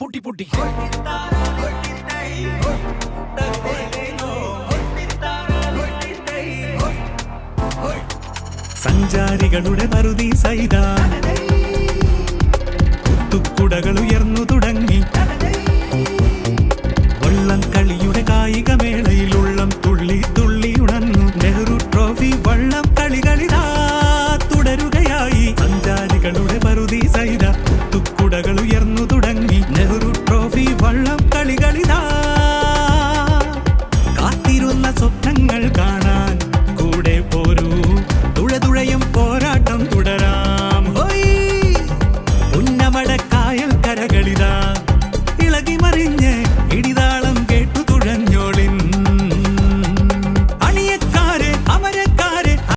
പൊട്ടി പൊട്ടി സഞ്ചാരികളുടെ പറുതി സൈത കുത്തുക്കുടകൾ ഉയർന്നു തുടങ്ങി വള്ളം കളിയുടെ കായികമേള